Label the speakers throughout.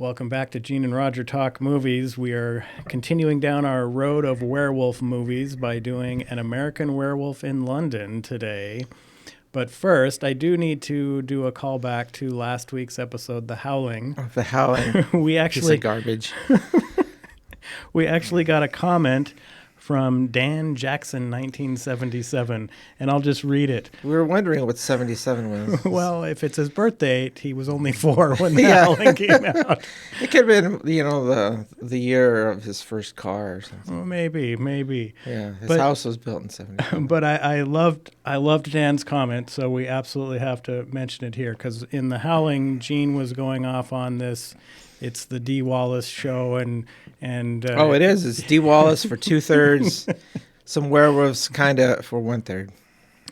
Speaker 1: Welcome back to Gene and Roger Talk Movies. We are continuing down our road of werewolf movies by doing An American Werewolf in London today. But first, I do need to do a callback to last week's episode, The Howling.
Speaker 2: Oh, The Howling.
Speaker 1: we actually
Speaker 2: garbage.
Speaker 1: we actually got a comment from Dan Jackson, 1977, and I'll just read it.
Speaker 2: We were wondering what 77 was.
Speaker 1: Well, if it's his birthday, he was only 4 when The Howling came out.
Speaker 2: It could have been, the year of his first car or something.
Speaker 1: Well, maybe.
Speaker 2: Yeah, his house was built in 77.
Speaker 1: But I loved Dan's comment, so we absolutely have to mention it here, because in The Howling, Gene was going off on this. It's the Dee Wallace show, and
Speaker 2: it is. It's Dee Wallace for 2/3, some werewolves kind of for 1/3.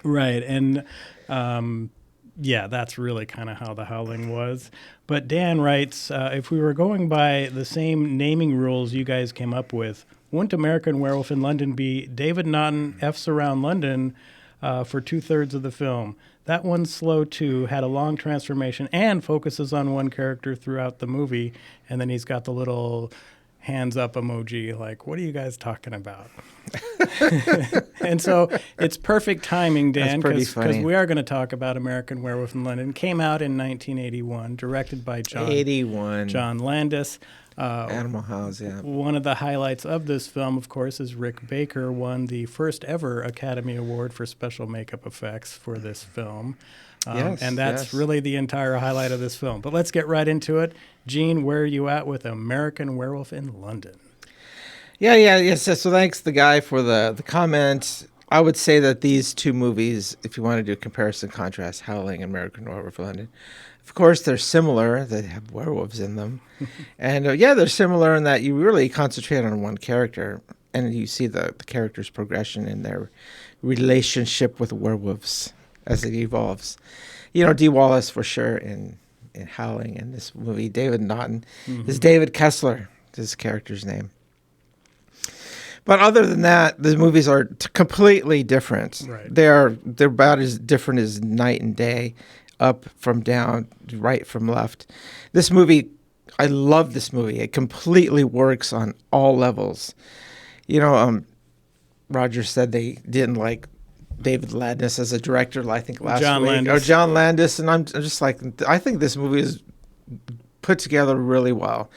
Speaker 1: Right, and that's really kind of how The Howling was. But Dan writes, if we were going by the same naming rules you guys came up with, wouldn't American Werewolf in London be David Naughton F's Around London for 2/3 of the film? That one's slow too, had a long transformation, and focuses on one character throughout the movie. And then he's got the little hands up emoji, like, what are you guys talking about? And so it's perfect timing, Dan, because we are going to talk about American Werewolf in London. Came out in 1981, directed by John Landis.
Speaker 2: Animal House, yeah.
Speaker 1: One of the highlights of this film, of course, is Rick Baker won the first ever Academy Award for special makeup effects for this film. And that's really the entire highlight of this film. But let's get right into it. Gene, where are you at with American Werewolf in London?
Speaker 2: Yes. So thanks the guy for the comment. I would say that these two movies, if you want to do a comparison contrast, Howling and American Werewolf in London, of course they're similar. They have werewolves in them. And they're similar in that you really concentrate on one character and you see the character's progression in their relationship with werewolves as it evolves. Dee Wallace for sure in Howling, in this movie. David Naughton is David Kessler, his character's name. But other than that, the movies are completely different.
Speaker 1: Right.
Speaker 2: They're about as different as night and day, up from down, right from left. This movie, I love this movie. It completely works on all levels. Roger said they didn't like David Landis as a director, I think last week. Or John Landis, and I'm just like, I think this movie is put together really well.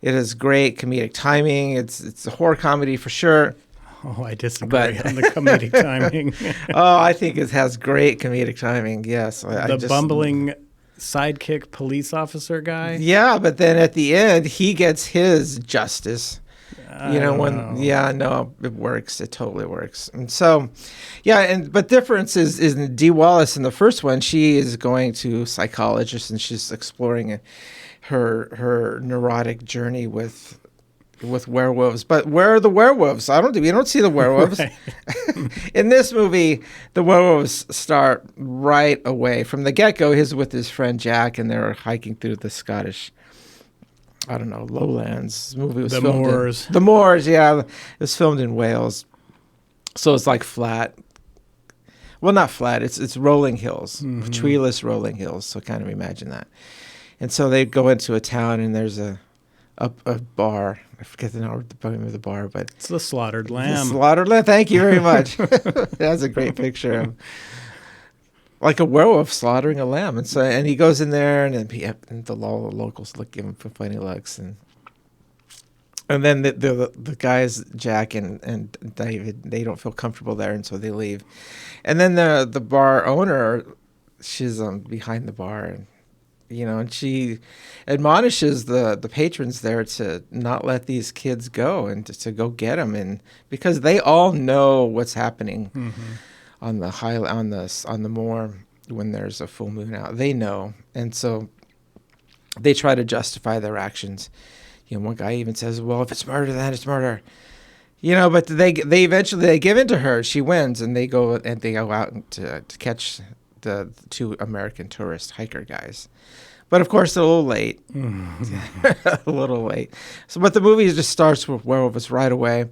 Speaker 2: It has great comedic timing. It's a horror comedy for sure.
Speaker 1: Oh, I disagree on the comedic timing.
Speaker 2: I think it has great comedic timing, yes.
Speaker 1: Bumbling sidekick police officer guy? Yeah,
Speaker 2: but then at the end, he gets his justice. It works. It totally works. And so, but difference is in Dee Wallace in the first one, she is going to a psychologist and she's exploring her neurotic journey with werewolves. But where are the werewolves? You don't see the werewolves.
Speaker 1: Right.
Speaker 2: In this movie, the werewolves start right away. From the get-go, he's with his friend Jack and they're hiking through the Scottish lowlands. This movie was filmed
Speaker 1: Moors.
Speaker 2: The Moors, yeah. It was filmed in Wales. So it's like flat. Well, not flat. It's rolling hills, treeless rolling hills. So kind of imagine that. And so they go into a town and there's a bar. I forget the name of the bar, but
Speaker 1: it's the Slaughtered Lamb.
Speaker 2: The Slaughtered Lamb. Thank you very much. That's a great picture of like a werewolf slaughtering a lamb. And he goes in there, and the locals give him funny looks, and then the guys Jack and David, they don't feel comfortable there, and so they leave. And then the bar owner, she's behind the bar, and and she admonishes the patrons there to not let these kids go and to go get them, and because they all know what's happening. On the moor when there's a full moon out, they know, and so they try to justify their actions. One guy even says, "Well, if it's murder, then it's murder." But they eventually give in to her. She wins, and they go out to catch the two American tourist hiker guys. But of course, they're a little late. A little late. So, but the movie just starts with werewolves right away,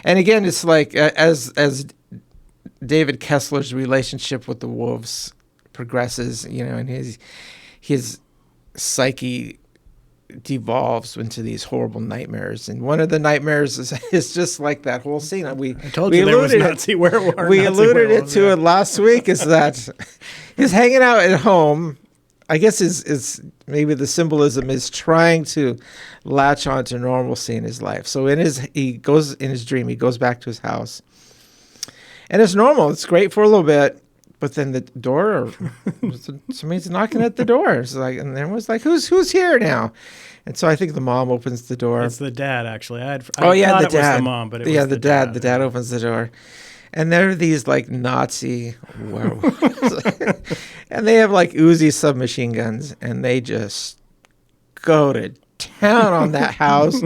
Speaker 2: and again, it's like as David Kessler's relationship with the wolves progresses, and his psyche devolves into these horrible nightmares. And one of the nightmares is just like that whole scene.
Speaker 1: I told you there was Nazi werewolf.
Speaker 2: We alluded it to it last week. Is that he's hanging out at home. I guess is maybe the symbolism is trying to latch on to normalcy in his life. So in his dream, he goes back to his house, and it's normal. It's great for a little bit, but then the door, somebody's knocking at the door. It's like, and everyone's like, "Who's here now?" And so I think the mom opens the door.
Speaker 1: It's the dad, actually. I
Speaker 2: the
Speaker 1: thought
Speaker 2: dad.
Speaker 1: It was the mom, but it was
Speaker 2: the dad. The dad opens the door. And there are these like Nazi werewolves. And they have like Uzi submachine guns, and they just go to town on that house,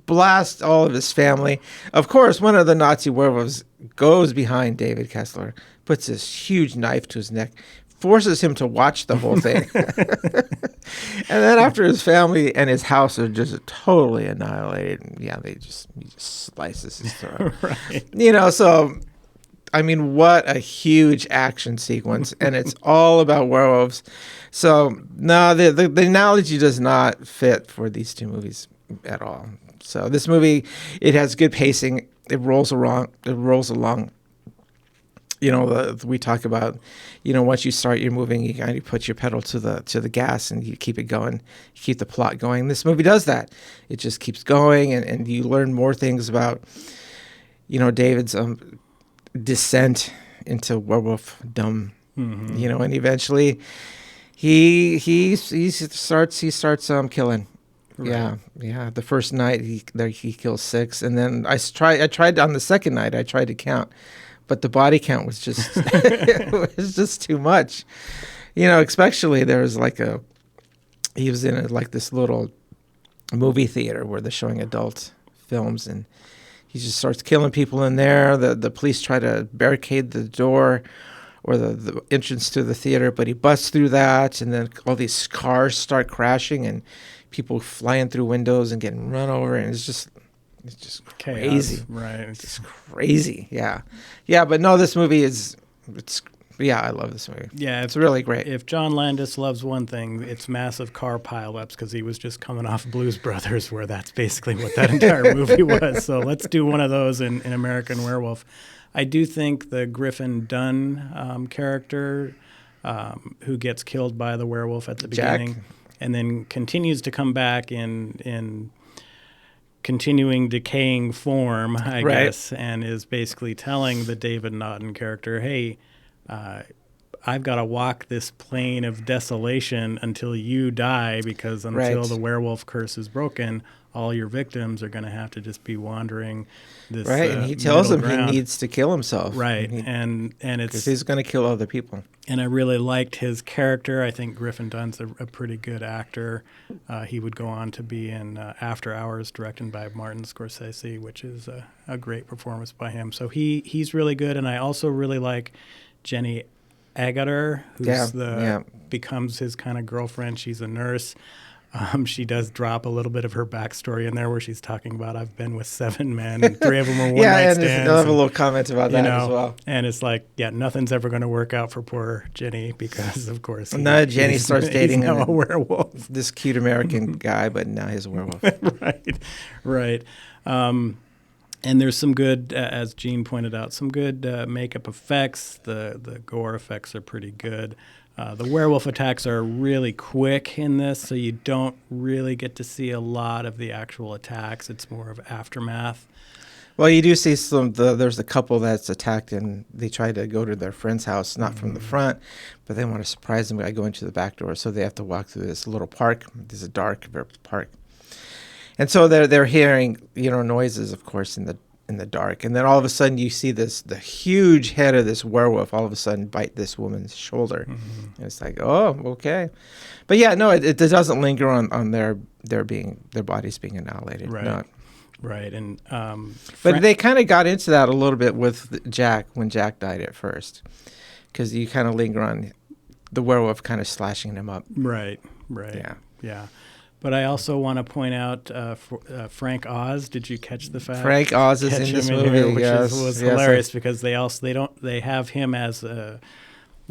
Speaker 2: blast all of his family. Of course, one of the Nazi werewolves goes behind David Kessler, puts this huge knife to his neck, forces him to watch the whole thing. And then after his family and his house are just totally annihilated, he just slices his throat.
Speaker 1: Right.
Speaker 2: So I mean, what a huge action sequence, and it's all about werewolves. So no, the analogy does not fit for these two movies at all. So this movie, it has good pacing. It rolls along. We talk about, once you start your moving, you kind of put your pedal to the gas and you keep it going, you keep the plot going. This movie does that. It just keeps going, and you learn more things about, David's descent into werewolfdom, and eventually he starts killing. Right. Yeah. The first night he kills 6, and then I tried on the second night. I tried to count, but the body count was just it was just too much. Especially there was he was in this little movie theater where they're showing adult films, and he just starts killing people in there. The police try to barricade the door or the entrance to the theater, but he busts through that, and then all these cars start crashing and people flying through windows and getting run over, and it's just crazy.
Speaker 1: Chaos. Right.
Speaker 2: It's just crazy. Yeah. But no, this movie I love this movie.
Speaker 1: Yeah,
Speaker 2: it's really great.
Speaker 1: If John Landis loves one thing, it's massive car pileups, because he was just coming off Blues Brothers, where that's basically what that entire movie was. So let's do one of those in American Werewolf. I do think the Griffin Dunn character, who gets killed by the werewolf at the beginning, and then continues to come back in continuing decaying form, I guess, and is basically telling the David Naughton character, hey, I've got to walk this plane of desolation until you die, because until the werewolf curse is broken, all your victims are going to have to just be wandering this
Speaker 2: and he tells him
Speaker 1: ground.
Speaker 2: He needs to kill himself.
Speaker 1: Right, and it's
Speaker 2: because he's going to kill other people.
Speaker 1: And I really liked his character. I think Griffin Dunn's a pretty good actor. He would go on to be in After Hours, directed by Martin Scorsese, which is a great performance by him. So he's really good, and I also really like Jenny Agutter, who's becomes his kind of girlfriend. She's a nurse. She does drop a little bit of her backstory in there, where she's talking about, I've been with 7 men, and 3 of them were one-night stands.
Speaker 2: I'll have a little comment about that as well.
Speaker 1: And it's like, nothing's ever going to work out for poor Jenny, because, of course,
Speaker 2: Jenny starts dating
Speaker 1: he's now a werewolf.
Speaker 2: This cute American guy, but now he's a werewolf.
Speaker 1: Right. And there's some good, as Gene pointed out, some good makeup effects. The gore effects are pretty good. The werewolf attacks are really quick in this, so you don't really get to see a lot of the actual attacks. It's more of aftermath.
Speaker 2: Well, you do see there's a couple that's attacked, and they try to go to their friend's house, not from the front, but they want to surprise them by going to the back door, so they have to walk through this little park. There's a dark park. And so they're hearing, noises, of course, in the dark, and then all of a sudden you see the huge head of this werewolf all of a sudden bite this woman's shoulder, and it's like, oh, okay, but it doesn't linger on their bodies being annihilated,
Speaker 1: right, and
Speaker 2: but they kind of got into that a little bit with Jack when Jack died at first, because you kind of linger on the werewolf kind of slashing him up,
Speaker 1: right, yeah. But I also want to point out Frank Oz. Did you catch the fact?
Speaker 2: Frank Oz is in this movie,
Speaker 1: which was hilarious, because they have him as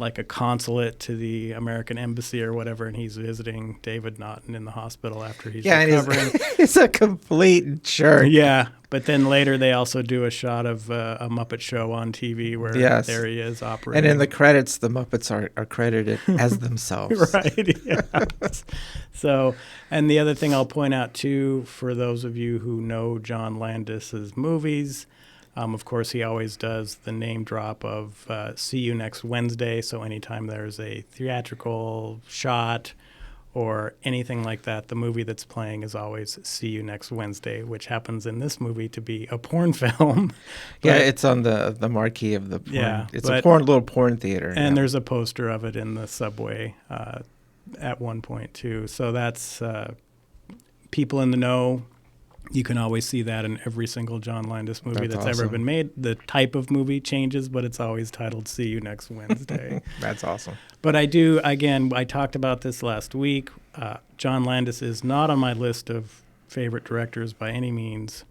Speaker 1: like a consulate to the American embassy or whatever, and he's visiting David Naughton in the hospital after he's recovering.
Speaker 2: And it's a complete jerk.
Speaker 1: Yeah, but then later they also do a shot of a Muppet Show on TV where there he is operating.
Speaker 2: And in the credits, the Muppets are credited as themselves.
Speaker 1: Right, yes. So, and the other thing I'll point out, too, for those of you who know John Landis's movies, of course, he always does the name drop of see you next Wednesday. So anytime there's a theatrical shot or anything like that, the movie that's playing is always see you next Wednesday, which happens in this movie to be a porn film.
Speaker 2: It's on the marquee of the porn.
Speaker 1: Yeah,
Speaker 2: it's a little porn theater.
Speaker 1: And there's a poster of it in the subway at one point, too. So that's people in the know. You can always see that in every single John Landis movie that's ever been made. The type of movie changes, but it's always titled See You Next Wednesday.
Speaker 2: That's awesome.
Speaker 1: But I talked about this last week. John Landis is not on my list of favorite directors by any means.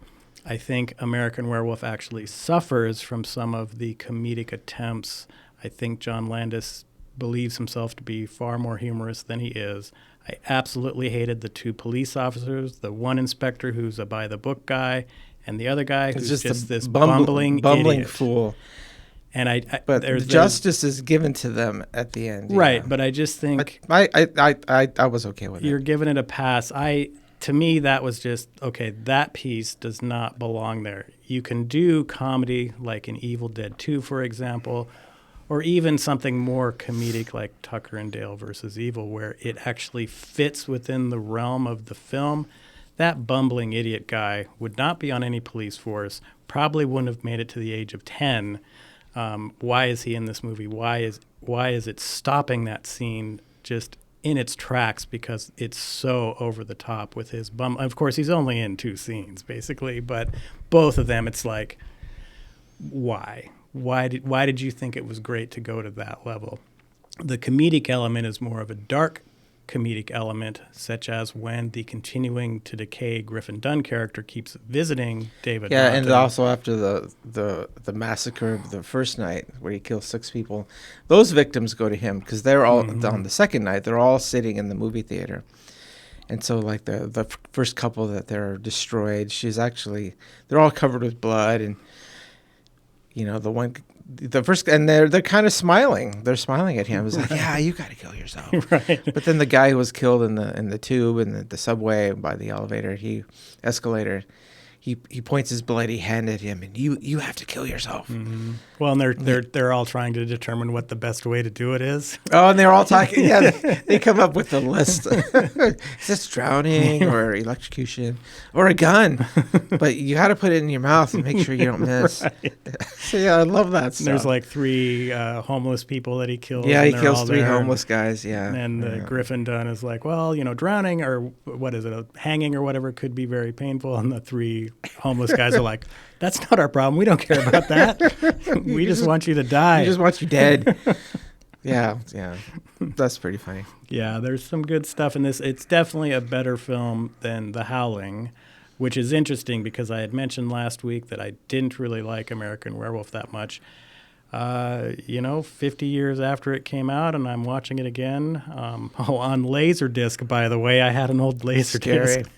Speaker 1: I think American Werewolf actually suffers from some of the comedic attempts. I think John Landis believes himself to be far more humorous than he is. I absolutely hated the two police officers, the one inspector who's a by-the-book guy, and the other guy who's just this bumbling idiot.
Speaker 2: Fool.
Speaker 1: And
Speaker 2: but justice is given to them at the end.
Speaker 1: Right, but I just think...
Speaker 2: I was okay with it.
Speaker 1: You're giving it a pass. To me, that was just, okay, that piece does not belong there. You can do comedy like in Evil Dead 2, for example, or even something more comedic like Tucker and Dale versus Evil, where it actually fits within the realm of the film. That bumbling idiot guy would not be on any police force, probably wouldn't have made it to the age of 10. Why is he in this movie? Why is it stopping that scene just in its tracks, because it's so over the top with his bum. Of course, he's only in 2 scenes, basically, but both of them, it's like, why? Why did you think it was great to go to that level? The comedic element is more of a dark comedic element, such as when the continuing to decay Griffin Dunn character keeps visiting David.
Speaker 2: Yeah,
Speaker 1: Naughton.
Speaker 2: and also after the massacre of the first night where he kills 6 people, those victims go to him because they're all on the second night. They're all sitting in the movie theater, and so like the first couple that they're destroyed, they're all covered with blood, and the first, and they're kind of smiling. They're smiling at him. It's like, yeah, you got to kill yourself.
Speaker 1: Right.
Speaker 2: But then the guy who was killed in the tube and the subway by the escalator, he points his bloody hand at him, and you have to kill yourself.
Speaker 1: Mm-hmm. Well, and they're all trying to determine what the best way to do it is.
Speaker 2: Oh, and they're all talking. Yeah, they come up with a list. Is this drowning or electrocution or a gun? But you got to put it in your mouth and make sure you don't miss. Right. So yeah, I love that stuff.
Speaker 1: There's like 3 homeless people that he kills.
Speaker 2: Yeah, he kills 3 homeless guys. Yeah,
Speaker 1: and Griffin Dunn is like, well, drowning or what is it, hanging or whatever could be very painful, and the 3 homeless guys are like, that's not our problem. We don't care about that. We just want you to die.
Speaker 2: We just want you dead. Yeah. That's pretty funny.
Speaker 1: Yeah, there's some good stuff in this. It's definitely a better film than The Howling, which is interesting because I had mentioned last week that I didn't really like American Werewolf that much. 50 years after it came out, and I'm watching it again. On Laserdisc, by the way. I had an old Laserdisc.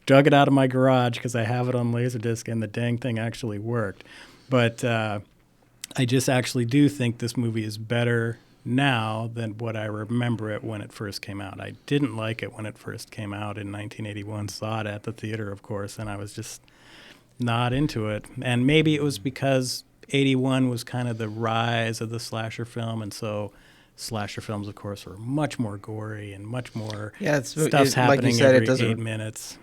Speaker 1: Dug it out of my garage because I have it on Laserdisc, and the dang thing actually worked. But I just actually do think this movie is better now than what I remember it when it first came out. I didn't like it when it first came out in 1981. Saw it at the theater, of course, and I was just not into it. And maybe it was because 81 was kind of the rise of the slasher film, and so slasher films, of course, are much more gory and much more stuff's happening like you said, every 8 minutes.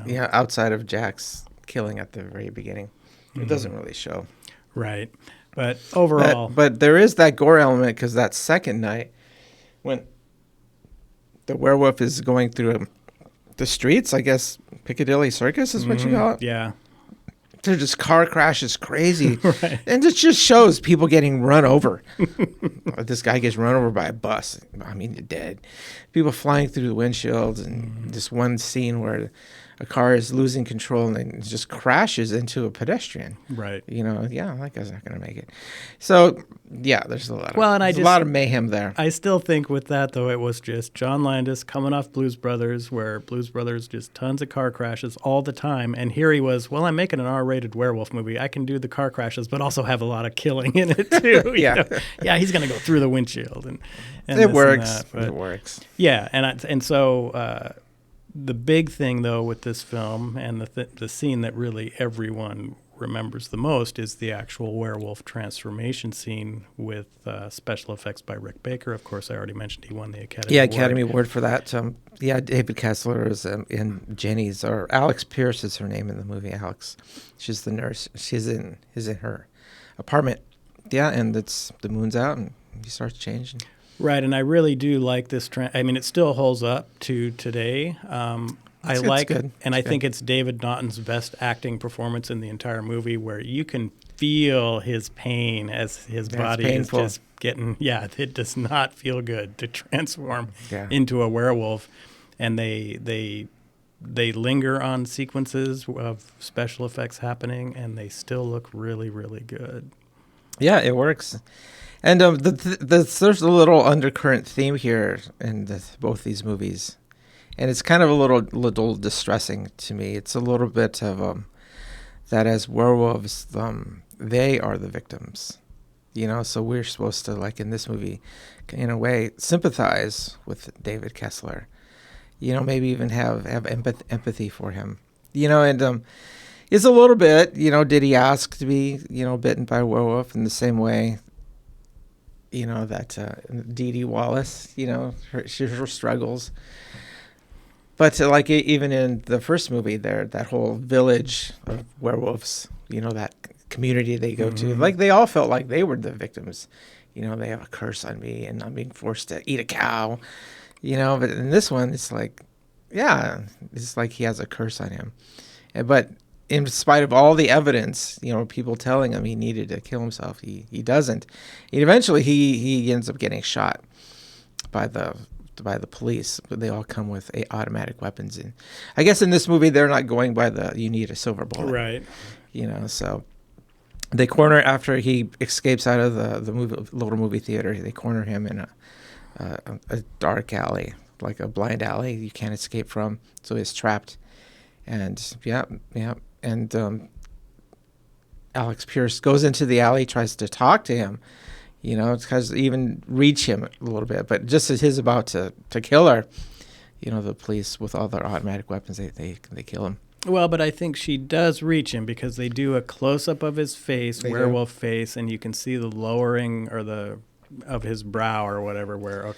Speaker 2: Yeah, outside of Jack's killing at the very beginning. It doesn't really show.
Speaker 1: Right. But overall...
Speaker 2: But there is that gore element because that second night when the werewolf is going through the streets, I guess Piccadilly Circus is what you call it?
Speaker 1: Yeah.
Speaker 2: There's just car crashes crazy.
Speaker 1: Right.
Speaker 2: And it just shows people getting run over. This guy gets run over by a bus. Dead. People flying through the windshields, and this one scene where a car is losing control and it just crashes into a pedestrian.
Speaker 1: Right.
Speaker 2: Yeah, that guy's not going to make it. So, yeah, there's a lot of a lot of mayhem there.
Speaker 1: I still think with that, though, it was just John Landis coming off Blues Brothers, where Blues Brothers just tons of car crashes all the time. And here he was, well, I'm making an R-rated werewolf movie. I can do the car crashes, but also have a lot of killing in it, too. Yeah, he's going to go through the windshield. And
Speaker 2: it works. It works.
Speaker 1: Yeah, and so the big thing, though, with this film and the scene that really everyone remembers the most is the actual werewolf transformation scene with special effects by Rick Baker. Of course, I already mentioned he won the Academy Award.
Speaker 2: Academy Award for that. David Kessler is in Jenny's, or Alex Pierce is her name in the movie. Alex, she's the nurse. She's in her apartment. Yeah, and the moon's out and he starts changing.
Speaker 1: Right, and I really do like this trend. I mean, it still holds up to today. I like it, and I think it's David Naughton's best acting performance in the entire movie, where you can feel his pain as his body is just getting. Yeah, it does not feel good to transform into a werewolf, and they linger on sequences of special effects happening, and they still look really, really good.
Speaker 2: Yeah, it works. And there's a little undercurrent theme here in both these movies. And it's kind of a little distressing to me. It's a little bit of that as werewolves, they are the victims, So we're supposed to, like in this movie, in a way, sympathize with David Kessler. Maybe even have empathy for him. And it's a little bit. Did he ask to be bitten by a werewolf in the same way? That Dee Dee Wallace. Her struggles. But like even in the first movie, there that whole village of werewolves, that community they go to, like they all felt like they were the victims. They have a curse on me, and I'm being forced to eat a cow. But in this one, it's like, it's like he has a curse on him. But in spite of all the evidence, people telling him he needed to kill himself, he doesn't. And eventually, he ends up getting shot by the police, but they all come with automatic weapons. And I guess in this movie, they're not going by you need a silver bullet.
Speaker 1: Right.
Speaker 2: So they corner, after he escapes out of the little movie theater, they corner him in a dark alley, like a blind alley you can't escape from. So he's trapped. And and Alex Pierce goes into the alley, tries to talk to him, because even reach him a little bit. But just as he's about to kill her, the police with all their automatic weapons, they kill him.
Speaker 1: Well, but I think she does reach him because they do a close up of his face, werewolf face, and you can see the lowering of his brow or whatever. Where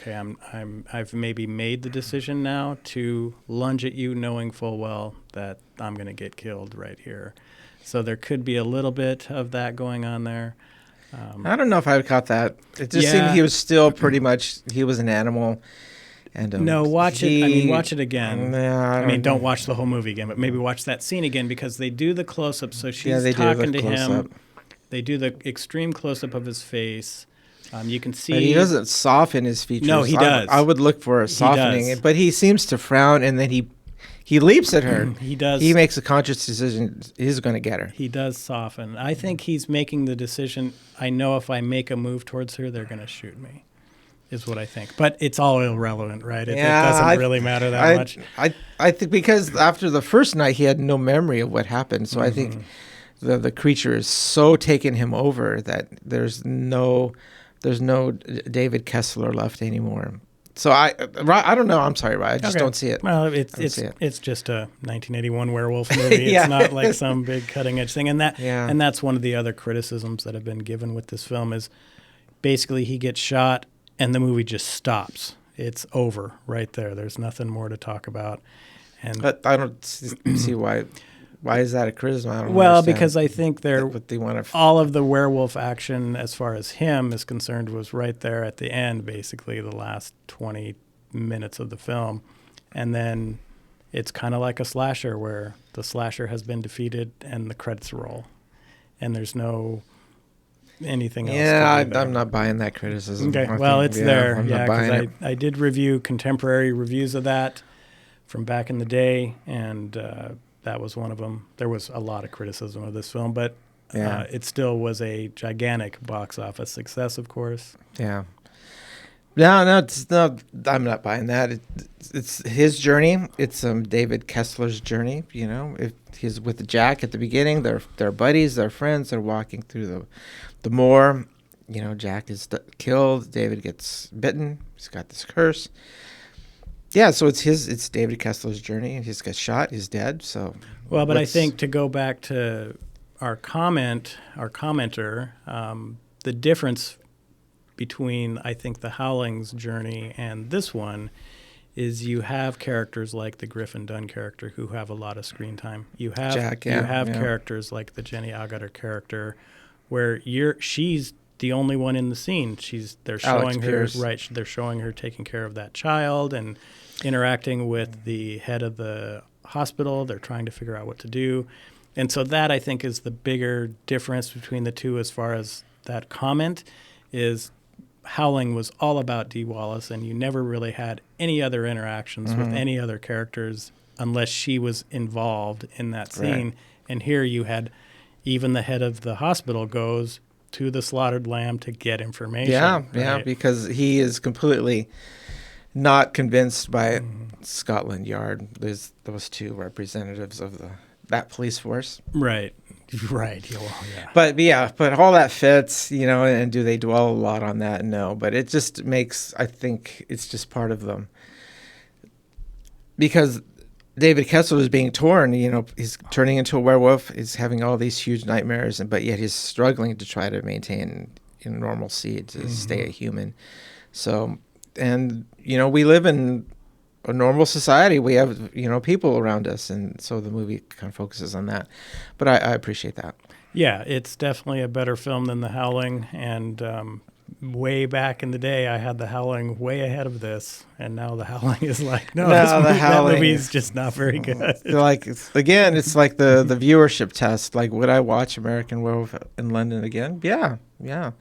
Speaker 1: I've maybe made the decision now to lunge at you, knowing full well that I'm going to get killed right here. So there could be a little bit of that going on there.
Speaker 2: I don't know if I caught that. It just seemed he was still pretty much, he was an animal. And
Speaker 1: no, watch it. I mean, watch it again. Don't watch the whole movie again, but maybe watch that scene again, because they do the close-up. So she's talking to him. They do the extreme close-up of his face. You can see. But
Speaker 2: he doesn't soften his features.
Speaker 1: No, he does.
Speaker 2: I would look for a softening, but he seems to frown, and then he leaps at her.
Speaker 1: He does.
Speaker 2: He makes a conscious decision. He's going to get her.
Speaker 1: He does soften. I think he's making the decision. I know if I make a move towards her, they're going to shoot me, is what I think. But it's all irrelevant, right? It doesn't really matter that much.
Speaker 2: I think because after the first night, he had no memory of what happened. So I think the creature is so taken him over that there's no David Kessler left anymore. So I don't know. I'm sorry, Ryan. I just don't see it.
Speaker 1: Well, it's just a 1981 werewolf movie. It's not like some big cutting edge thing. And that's one of the other criticisms that have been given with this film is basically he gets shot and the movie just stops. It's over right there. There's nothing more to talk about. And
Speaker 2: I don't see why. Why is that a criticism? I don't
Speaker 1: understand. Because I think
Speaker 2: all
Speaker 1: of the werewolf action, as far as him is concerned, was right there at the end, basically the last 20 minutes of the film. And then it's kind of like a slasher where the slasher has been defeated and the credits roll. And there's no anything else.
Speaker 2: Yeah, I'm not buying that criticism.
Speaker 1: Okay, it's there. Yeah, because I did review contemporary reviews of that from back in the day, and that was one of them. There was a lot of criticism of this film, but it still was a gigantic box office success, of course.
Speaker 2: Yeah. No, it's no. I'm not buying that. It's his journey. It's David Kessler's journey. You know, if he's with Jack at the beginning, they're buddies, they're friends. They're walking through the moor. You know, Jack is killed. David gets bitten. He's got this curse. Yeah, so it's David Kessler's journey, and he's got shot. He's dead. So
Speaker 1: well, but I think to go back to our commenter, the difference between, I think, the Howling's journey and this one is you have characters like the Griffin Dunn character who have a lot of screen time. You have
Speaker 2: Jack,
Speaker 1: characters like the Jenny Agutter character where she's the only one in the scene. They're showing her they're showing her taking care of that child and interacting with the head of the hospital. They're trying to figure out what to do. And so that, I think, is the bigger difference between the two as far as that comment is. Howling was all about Dee Wallace, and you never really had any other interactions with any other characters unless she was involved in that scene. Right. And here you had even the head of the hospital goes to the slaughtered lamb to get information.
Speaker 2: Yeah, because he is completely not convinced by Scotland Yard. There's those two representatives of that police force.
Speaker 1: Right. Right.
Speaker 2: Well, yeah. But all that fits, you know, and do they dwell a lot on that? No. But it just makes, I think it's just part of them. Because David Kessler is being torn, you know, he's turning into a werewolf, he's having all these huge nightmares, but yet he's struggling to try to maintain normalcy, to stay a human. So, and, you know, we live in a normal society. We have, you know, people around us, and so the movie kind of focuses on that. But I appreciate that.
Speaker 1: Yeah, it's definitely a better film than The Howling, and way back in the day, I had The Howling way ahead of this, and now The Howling is like, that movie is just not very good.
Speaker 2: Like, again, it's like the viewership test. Like, would I watch American Werewolf in London again? Yeah.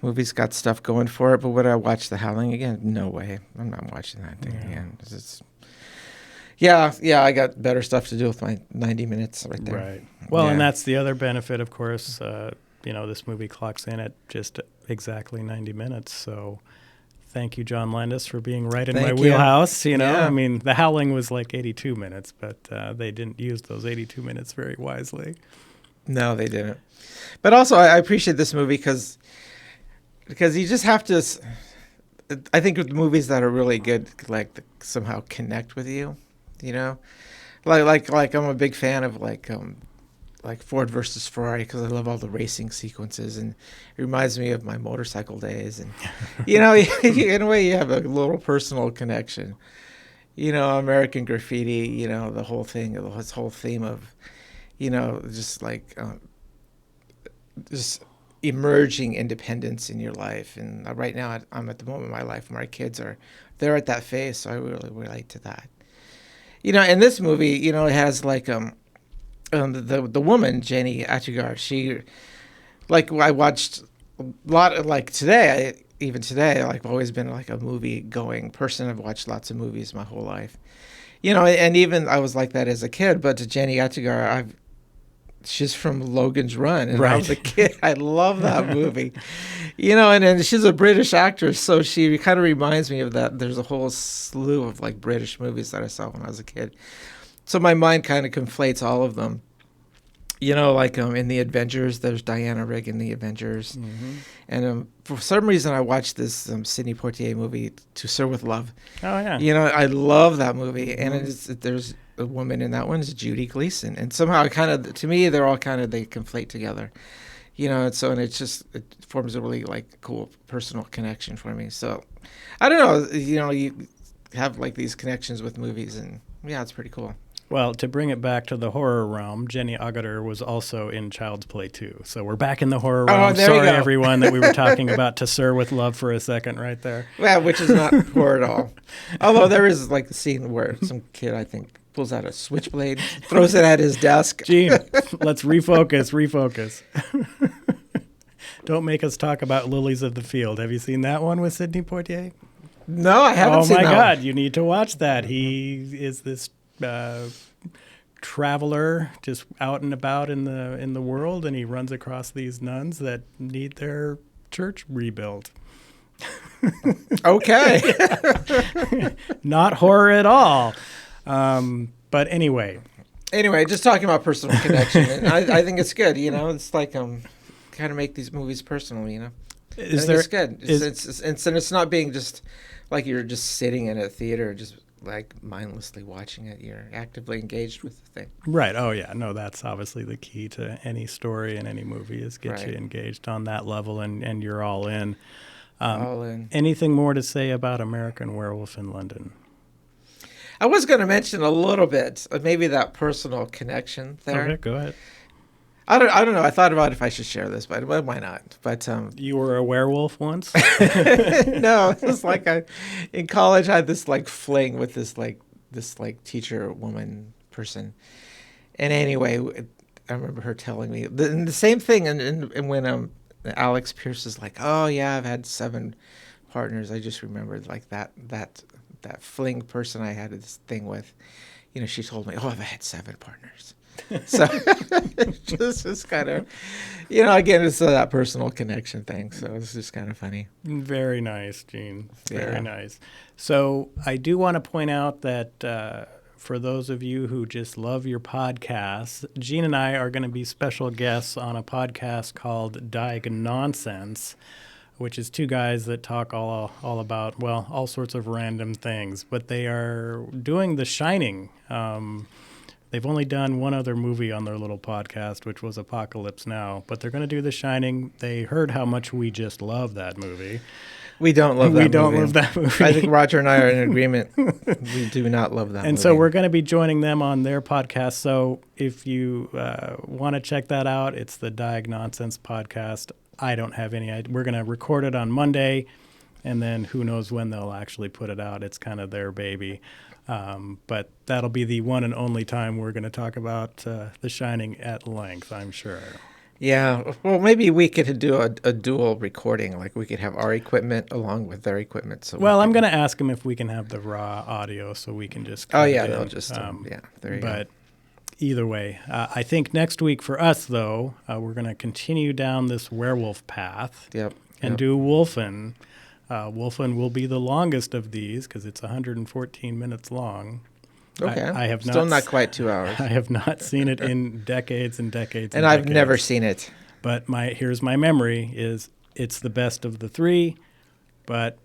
Speaker 2: Movie's got stuff going for it, but would I watch The Howling again? No way. I'm not watching that thing again. I got better stuff to do with my 90 minutes right there.
Speaker 1: Right. Well, and that's the other benefit, of course. You know, this movie clocks in at just exactly 90 minutes. So thank you, John Landis, for being right in my wheelhouse. You know, I mean, The Howling was like 82 minutes, but they didn't use those 82 minutes very wisely.
Speaker 2: No, they didn't. But also, I appreciate this movie because you just have to. I think with movies that are really good, like somehow connect with you, you know, like I'm a big fan of like Ford versus Ferrari because I love all the racing sequences, and it reminds me of my motorcycle days, and you know, in a way, you have a little personal connection. You know, American Graffiti, you know, the whole thing, this whole theme of, you know, just like just emerging independence in your life. And right now I'm at the moment in my life where my kids they're at that phase, so I really relate to that. You know, and this movie, you know, it has like the woman, Jenny Agutter, she, like, I watched a lot of, like, even today, like, I've always been like a movie going person. I've watched lots of movies my whole life, you know, and even I was like that as a kid. But to Jenny Agutter, she's from Logan's Run, and I was a kid. I love that movie, you know, and she's a British actress, so she kind of reminds me of that. There's a whole slew of like British movies that I saw when I was a kid, so my mind kind of conflates all of them. You know, like in the Avengers, there's Diana Rigg in the Avengers, and for some reason I watched this Sidney Poitier movie, To Sir with Love.
Speaker 1: Oh yeah,
Speaker 2: you know, I love that movie, and there's a woman in that one is Judy Gleason, and somehow to me they conflate together, you know, and it forms a really like cool personal connection for me. So I don't know, you know, you have like these connections with movies, and yeah, it's pretty cool.
Speaker 1: Well, to bring it back to the horror realm, Jenny Agutter was also in Child's Play 2. So we're back in the horror realm. Sorry, everyone, that we were talking about To Sir with Love for a second right there.
Speaker 2: Yeah, which is not horror at all. Although there is like a scene where some kid, I think, pulls out a switchblade, throws it at his desk.
Speaker 1: Gene, let's refocus. Don't make us talk about Lilies of the Field. Have you seen that one with Sidney Poitier?
Speaker 2: No, I haven't
Speaker 1: Oh
Speaker 2: seen
Speaker 1: my
Speaker 2: that
Speaker 1: God,
Speaker 2: one.
Speaker 1: you need to watch that. He is this traveler just out and about in the world, and he runs across these nuns that need their church rebuilt.
Speaker 2: Okay.
Speaker 1: Not horror at all. But anyway,
Speaker 2: Anyway, just talking about personal connection, and I think it's good. It's like kind of make these movies personal. I think it's good. It's not being just like you're just sitting in a theater, just like mindlessly watching it. You're actively engaged with the thing.
Speaker 1: right? Oh yeah, no, that's obviously the key to any story and any movie is get
Speaker 2: Right.
Speaker 1: you engaged on that level, and you're all in.
Speaker 2: All in.
Speaker 1: Anything more to say about American Werewolf in London?
Speaker 2: I was going to mention a little bit, maybe that personal connection there.
Speaker 1: Okay, go ahead.
Speaker 2: I don't know. I thought about if I should share this, but why not? But
Speaker 1: You were a werewolf once?
Speaker 2: no, it was like in college I had this like fling with this teacher woman person. And anyway, I remember her telling me the same thing. And when Alex Pierce is like, "Oh yeah, I've had 7 partners." I just remembered like that fling person I had this thing with. She told me, "Oh, I've had 7 partners." So just kind of, again, it's that personal connection thing. So it's just kind of funny.
Speaker 1: Very nice, Gene. Very
Speaker 2: Yeah.
Speaker 1: nice. So I do want to point out that for those of you who just love your podcasts, Gene and I are going to be special guests on a podcast called Nonsense, which is 2 guys that talk all about, well, all sorts of random things. But they are doing The Shining. They've only done one other movie on their little podcast, which was Apocalypse Now. But they're going to do The Shining. They heard how much we just love that movie.
Speaker 2: We don't love that movie.
Speaker 1: We don't love that movie.
Speaker 2: I think Roger and I are in agreement. We do not love that movie.
Speaker 1: And so we're going to be joining them on their podcast. So if you want to check that out, it's the Nonsense podcast. I don't have any idea. We're going to record it on Monday, and then who knows when they'll actually put it out. It's kind of their baby. But that'll be the one and only time we're going to talk about The Shining at length, I'm sure.
Speaker 2: Yeah. Well, maybe we could do a dual recording. Like we could have our equipment along with their equipment. So
Speaker 1: Well, I'm going to ask them if we can have the raw audio so we can just
Speaker 2: Oh
Speaker 1: cut
Speaker 2: yeah,
Speaker 1: it
Speaker 2: they'll
Speaker 1: in.
Speaker 2: just yeah. There you go.
Speaker 1: But either way, I think next week for us, though, we're going to continue down this werewolf path
Speaker 2: Yep.
Speaker 1: and do Wolfen. Wolfen will be the longest of these because it's 114 minutes long.
Speaker 2: Okay.
Speaker 1: I have
Speaker 2: Still
Speaker 1: not
Speaker 2: not quite 2 hours.
Speaker 1: I have not seen it in decades and decades.
Speaker 2: And I've never seen it.
Speaker 1: But here's my memory: is it's the best of the 3. But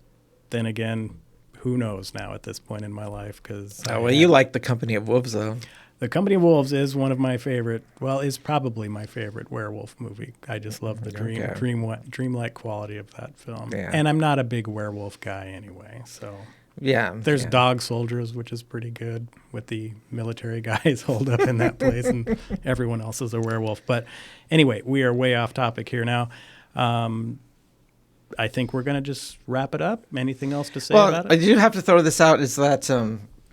Speaker 1: then again, who knows now at this point in my life? Because
Speaker 2: You like The Company of Wolves, though.
Speaker 1: The Company of Wolves is one of my favorite. Well, is probably my favorite werewolf movie. I just love the dreamlike quality of that film.
Speaker 2: Yeah.
Speaker 1: And I'm not a big werewolf guy anyway. So
Speaker 2: Yeah.
Speaker 1: there's
Speaker 2: yeah.
Speaker 1: Dog Soldiers, which is pretty good with the military guys holed up in that place, and everyone else is a werewolf. But anyway, we are way off topic here now. I think we're going to just wrap it up. Anything else to say about it?
Speaker 2: I do have to throw this out. Is that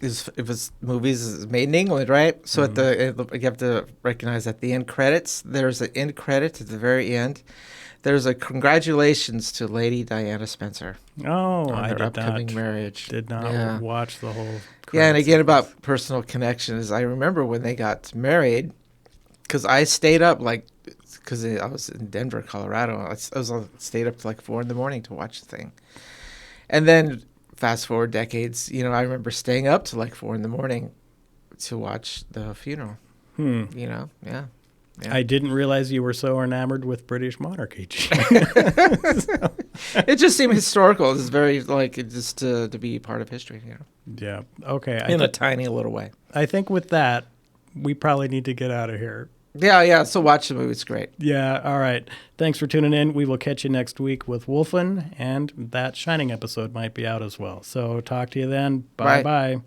Speaker 2: if it's movies is made in England, right? So you have to recognize at the end credits, there's an end credit at the very end. There's a congratulations to Lady Diana Spencer
Speaker 1: Oh,
Speaker 2: on
Speaker 1: I
Speaker 2: her
Speaker 1: did
Speaker 2: upcoming
Speaker 1: not.
Speaker 2: marriage.
Speaker 1: Did not
Speaker 2: Yeah.
Speaker 1: watch the whole.
Speaker 2: Yeah, and
Speaker 1: credit
Speaker 2: again
Speaker 1: sequence.
Speaker 2: about personal connections. I remember when they got married, because I stayed up because I was in Denver, Colorado. I stayed up to like 4 a.m. to watch the thing, and then fast forward decades. I remember staying up to like 4 a.m. to watch the funeral. Yeah. Yeah.
Speaker 1: I didn't realize you were so enamored with British monarchy.
Speaker 2: It just seemed historical. It's very just to be part of history.
Speaker 1: Yeah. Okay.
Speaker 2: In a tiny little way.
Speaker 1: I think with that, we probably need to get out of here.
Speaker 2: Yeah. So watch the movie. It's great.
Speaker 1: Yeah. All right. Thanks for tuning in. We will catch you next week with Wolfen, and that Shining episode might be out as well. So talk to you then.
Speaker 2: Bye.
Speaker 1: Bye-bye.